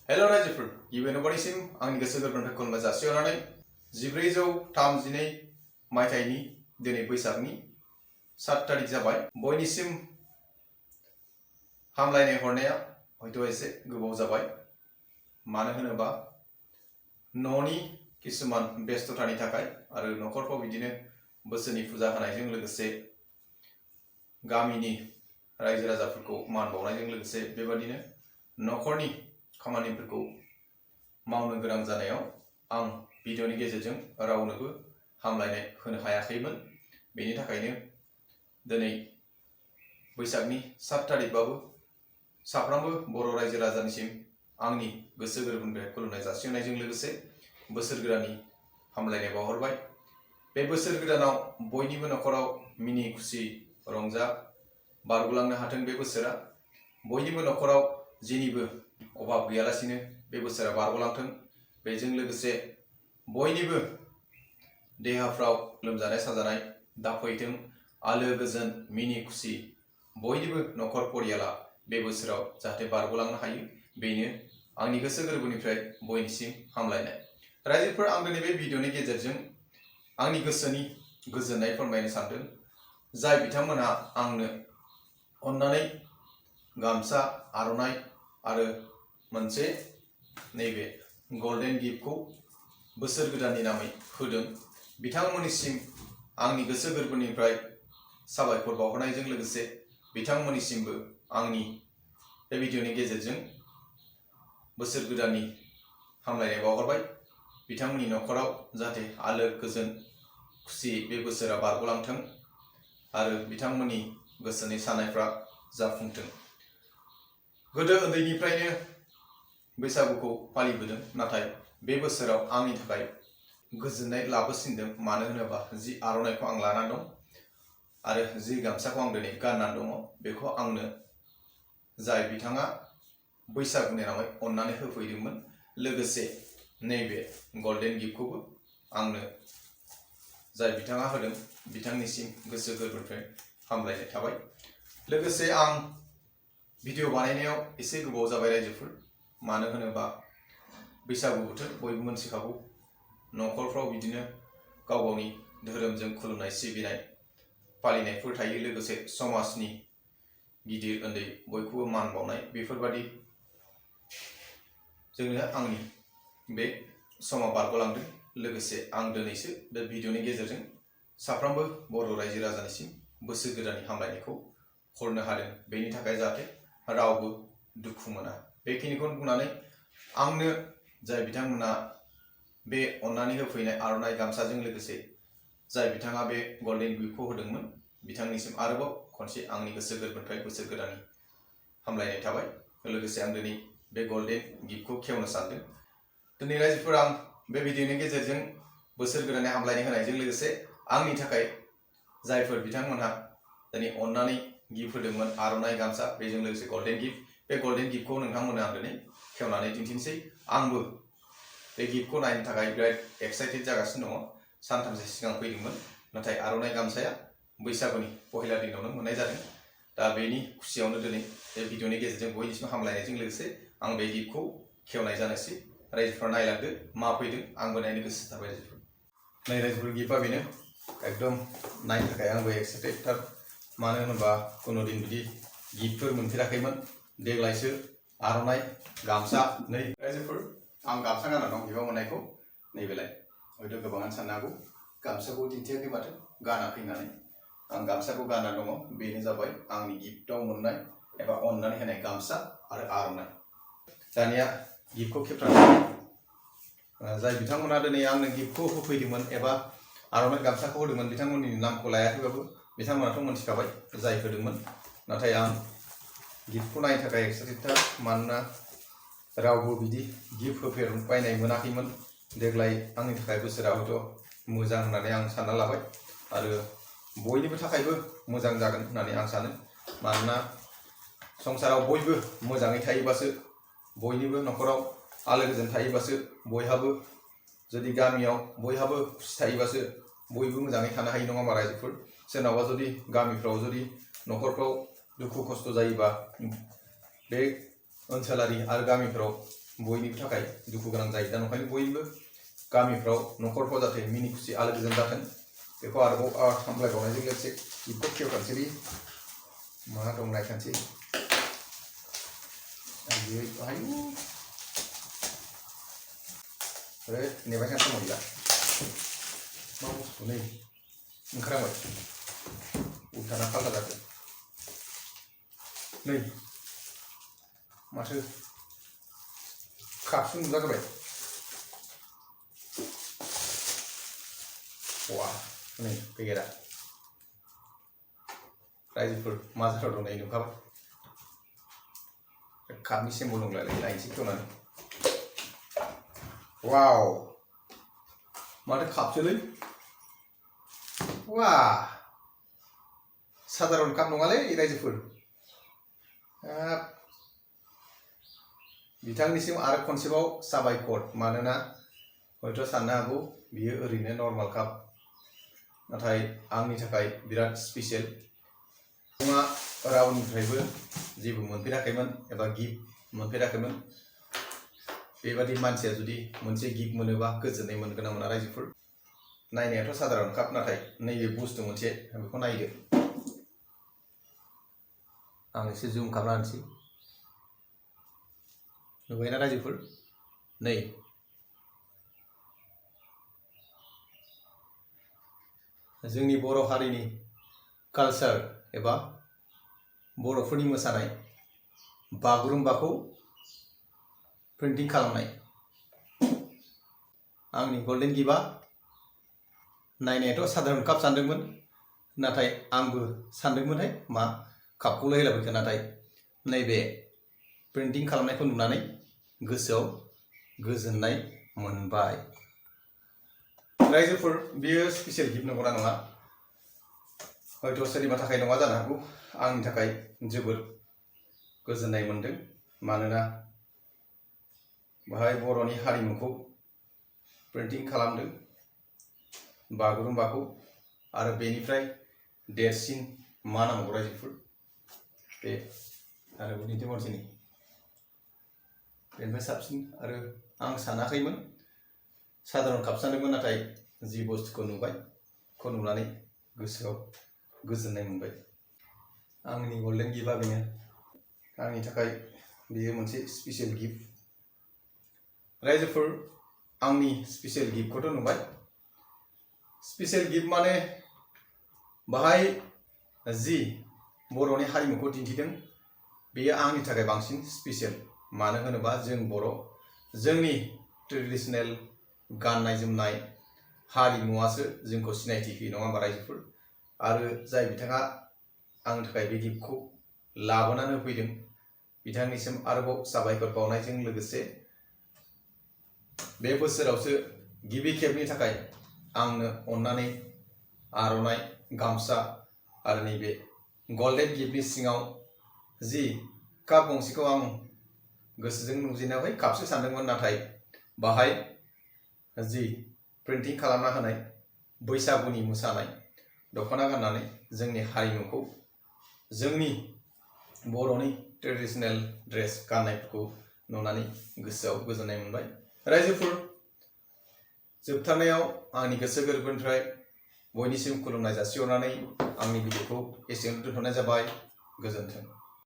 Hello रायजोफोर गिबियावनो बयनिसिम आंनि गोसो गोरबोनिफ्राय खुलुमनाय जासिहरनानै 1432 मायथाइनि दिनै बैसागनि 7 तारिख जाबाय। बयनिसिम हामलायनाय हरनाया हयथ' एसे गोबाव जाबाय, मानो होनोबा न'नि किसुमान बेस्ततानि थाखाय आरो न'खरफ्राव बिदिनो बोसोरनि फुजा होनायजों लोगोसे गामिनि रायजो राजाफोरखौ मान बावनायजों लोगोसे बेबादिनो न'खरनि खामानिफोरखौ मावनो गोनां जानायाव आं भिडिअनि गेजेरजों रावनोबो हामलायनाय होनो हायाखैमोन। बेनि थाखायनो दिनै बैसागनि 7 तारिखबाबो साफ्रोमबो बर' रायजो राजानिसिम आंनि गोसो गोरबोनिफ्राय खुलुमनाय जासिहरनायजों लोगोसे बोसोर गोदाननि हामलायनाय बावहरबाय। बे बोसोर गोदानाव बयनिबो न'खराव मिनि खुसि रंजा बारगलांनो हाथों। बे बोसोरा बयनिबो न'खराव जेनिबो अभाब गैयालासिनो बे बोसोरा बारगलांथों। बेजों लोगोसे बयनिबो देहाफ्राव लोमजानाय साजानाय दाफैथों। आलो गोजोन मिनि खुसि बयनिबो न'खर परियाला बे बोसोराव जाहाथे बारगलांनो हायो, बेनो आंनि गोसो गोरबोनिफ्राय बयनिसिम हामलायनाय। रायजोफोर, आं दिनै बे भिडिअनि गेजेरजों आंनि गोसोनि गोजोननाय फोरमायनो सानदों। जाय बिथांमोनहा आंनो अन्नानै गामसा, आर'नाइ आरो मोनसे नैबे गल्डेन गिफ्टखौ बोसोर गोदाननि नामै होदों, बिथांमोननिसिम आंनि गोसो गोरबोनिफ्राय साबायखर बावहरनायजों लोगोसे बिथांमोननिसिमबो आंनि बे भिडिअनि गेजेरजों बोसोर गोदाननि हामलायनाय बावहरबाय। बिथांमोननि न'खराव जाहाथे आलो गोजोन खुसि बे बोसोरा बारगलांथों आरो बिथांमोननि गोसोनि साननायफ्रा जाफुंथों। गोदो उन्दैनिफ्रायनो बैसागुखौ फालिबोदों, नाथाय बे बोसोराव आंनि थाखाय गोजोननाय लाबोसिनदों। मानो होनोबा जि आर'नाइखौ आं लानानै दं आरो जि गामसाखौ आं दिनै गाननानै दङ, बेखौ आंनो जाय बिथाङा बैसागुनि नामै अन्नानै होफैदोंमोन, लोगोसे नैबे गल्डेन गिफ्टखौबो आंनो जाय बिथाङा होदों, बिथांनिसिम गोसो गोरबोनिफ्राय हामलायनाय थाबाय। लोगोसे आं भिडिअ बानायनायाव एसे गोबाव जाबाय रायजोफोर, मानो होनोबा बैसागु बोथोर बयबो मोनथिखागौ। न'खरफ्राव बिदिनो गाव गावनि धोरोमजों खुलुमनाय सिबिनाय फालिनायफोर थायो, लोगोसे समाजनि गिदिर उन्दै बयखौबो मान बावनाय, बेफोरबादि जोंनो आंनि बे समा बारगलांदों। लोगोसे आं दिनैसो बे भिडिअनि गेजेरजों साफ्रोमबो बर' रायजो राजानिसिम बोसोर गोदाननि हामलायनायखौ हरनो हादों। बेनि थाखाय जाहाथे रावबो दुखु मोना, बेखिनिखौनो बुंनानै आंनो जाय बिथांमोना बे अन्नानै होफैनाय आर'नाइ गामसाजों लोगोसे जाय बिथाङा बे गल्डेन गिफ्टखौ होदोंमोन, बिथांनिसिम आरोबाव खनसे आंनि गोसो गोरबोनिफ्राय बोसोर गोदाननि हामलायनाय थाबाय। लोगोसे आं दिनै बे गल्डेन गिफ्टखौ खेवनो सानदों। दिनै रायजोफोर, आं बे भिडिअनि गेजेरजों बोसोर गोदाननि हामलायनाय होनायजों लोगोसे आंनि थाखाय जायफोर बिथांमोनहा दिनै अन्नानै गिफ्ट होदोंमोन आर'नाइ गामसा, बेजों लोगोसे गल्डेन गिफ्ट, बे गल्डेन गिफ्टखौ नोंथांमोननो आं दिनै खेवनानै दिन्थिनोसै। आंबो बे गिफ्टखौ नायनो थाखाय बिराद एक्साइटेड जागासिनो दङ। सानथामसो सिगां फैदोंमोन, नाथाय आर'नाइ गामसाया बैसागुनि पहिला दिनावनो मोननाय जादों। दा बेनि खुसियावनो दिनै बे भिडिअनि गेजेरजों बयनिसिम हामलायनायजों लोगोसे आं बे गिफ्टखौ खेवनाय जानोसै। रायजोफ्रा नायलांदो मा फैदों, आंबो नायनो गोसो जाबाय रायजोफोर। नै रायजोफोर, गिफ्टआ बेनो। एकदम नायनो थाखाय आंबो एक्साइटेडथार, मानो होनोबा कुनु दिन बिदि गिफ्टफोर मोनफेराखैमोन। देग्लायसो आर'नाइ गामसा। नै रायजोफोर, आं गामसा गानना दं बिबा मोननायखौ। नैबेलाय हयथ' गोबाङानो साननो हागौ गामसाखौ दिन्थियाखै माथो, गानाखै होननानै। आं गामसाखौ गानना दङ। बेनो जाबाय आंनि गिफ्टआव मोननाय एबा अन्नानै होनाय गामसा आरो आर'नाइ। दानिया गिफ्टखौ खेबथारनानै जाय बिथांमोना दिनै आंनो गिफ्टखौ होफैदोंमोन एबा आर'नाइ गामसाखौ होदोंमोन, बिथांमोननि नामखौ लायाखैबाबो बिथांमोनाथ' मोनथिखाबाय जाय होदोंमोन। नाथाय आं गिफ्टखौ नायनो थाखाय एक्साइटेडथार, मानोना रावबो बिदि गिफ्ट होफेरबायनाय मोनाखैमोन। देग्लाय आंनि थाखाय बोसोरा हयथ' मोजां होननानै आं सानना लाबाय आरो बयनिबो थाखायबो मोजां जागोन होननानै आं सानो। मानोना संसाराव बयबो मोजाङै थायोबासो, बयनिबो न'खराव आलो गोजोन थायोबासो, बयहाबो जुदि गामियाव बयहाबो खुसि थायोबासो बयबो मोजाङै थानो हायो, नङा होमबा रायजोफोर? सोरनावबा जुदि गामिफ्राव जुदि न'खरफ्राव दुखु खस्थ' जायोबा बे ओनसोलारि आरो गामिफ्राव बयनिबो थाखाय दुखु गोनां जायो। दा नंखायनो बयबो गामिफ्राव न'खरफ्राव जाहाथे मिनि खुसि आलो गोजोन जाथों बेखौ आरोबाव हामलायबावनायजों लोगोसे गिफ्टखौ खेवखानोसै मा दं नायखानोसै। आयै आयु नेबाय थानो सम गैला मा बुस्थु नै ओंखारबाय उल्थाना फाल्था जादों नै माथो कापसो नुजाग्रोबाय। वा नै पेकेटआ रायजोफोर मा जाथाव दं नै नुखाबाय कापनि सिम्बल दंलाय नायनोसै खेवनानै। वाव माथो कापसोलै वा साधारन काप नङालै रायजोफोर। बिथांनिसिम आरो खनसेबाव साबायखर मानोना हयथ' साननो हागौ बियो ओरैनो नर्माल काप नाथाय आंनि थाखाय बिराद स्पेसियेल। मुङा रावनिफ्रायबो जेबो मोनफेराखैमोन एबा गिफ्ट मोनफेराखैमोन। बेबादि मानसिया जुदि मोनसे गिफ्ट मोनोबा गोजोननाय मोनगोन ना मोना रायजोफोर। नायनायाथ' साधारन काप नाथाय नैबे बुस्थु मोनसे बेखौ नायदो। आं एसे जुम खालामना होनोसै नुबायना रायजोफोर नै जोंनि बर' हारिनि कालचार एबा बर'फोरनि मोसानाय बागुरुम्बाखौ प्रिन्टिं खालामनाय। आंनि गल्डेन गिफ्टआ नायनायाथ' साधारन काप सानदोंमोन नाथाय आंबो सानदोंमोनहाय मा कापखौल' हेलाबायखो नाथाय नैबे प्रिन्टिं खालामनायखौ नुनानै गोसोआव गोजोननाय मोनबाय। रायजोफोर बेयो स्पेसियेल गिफ्ट नंगौना नङा हयथ' सोरनिबा थाखाय नङा जानो हागौ आंनि थाखाय जोबोद गोजोननाय मोनदों मानोना बाहाय बर'नि हारिमुखौ प्रिन्टिं खालामदों बागुरुम्बाखौ आरो बेनिफ्राय देरसिन मा नांगौ रायजोफोर बे आरो दिन्थिहरसैनि बेनिफ्राय साबसिन आरो आं सानाखैमोन साधारन काप सानदोंमोन नाथाय जि बुस्थुखौ नुबाय बेखौ नुनानै गोसोआव गोजोननाय मोनबाय। आंनि गल्डेन गिफ्टआ बेनो आंनि थाखाय बेयो मोनसे स्पेसियेल गिफ्ट। रायजोफोर आंनि स्पेसियेल गिफ्टखौथ' नुबाय। स्पेसियेल गिफ्ट माने बाहाय जि बर'नि हारिमुखौ दिन्थिदों बेयो आंनि थाखाय बांसिन स्पेसियेल। मानो होनोबा जों बर' जोंनि ट्रेडिशनेल गाननाय जोमनाय हारिमुवासो जोंखौ सिनायथि होयो नङा होमबा रायजोफोर। आरो जाय बिथाङा आंनि थाखाय बे गिफ्टखौ लाबोनानै होफैदों बिथांनिसिम आरोबाव साबायखर बावनायजों लोगोसे बे बोसोरावसो गिबि खेबनि थाखाय आंनो अननानै आर'नाइ गामसा आरो नैबे गल्डेन गिफ्टनि सिङाव जि काप गंसेखौ आं गोसोजों नुजेनायावहाय कापसो सानदोंमोन नाथाय बाहाय जि प्रिन्टिं खालामना होनाय बैसागुनि मोसानाय दख'ना गाननानै जोंनि हारिमुखौ जोंनि बर'नि ट्रेडिशनेल ड्रेस गाननायफोरखौ नुनानै गोसोआव गोजोननाय मोनबाय। रायजोफोर जोबथारनायाव आंनि गोसो गोरबोनिफ्राय बयनिसिम खुलुमनाय जासिहरनानै आंनि भिडिअखौ एसेयावनो दोनथ'नाय जाबाय। गोजोन्थों।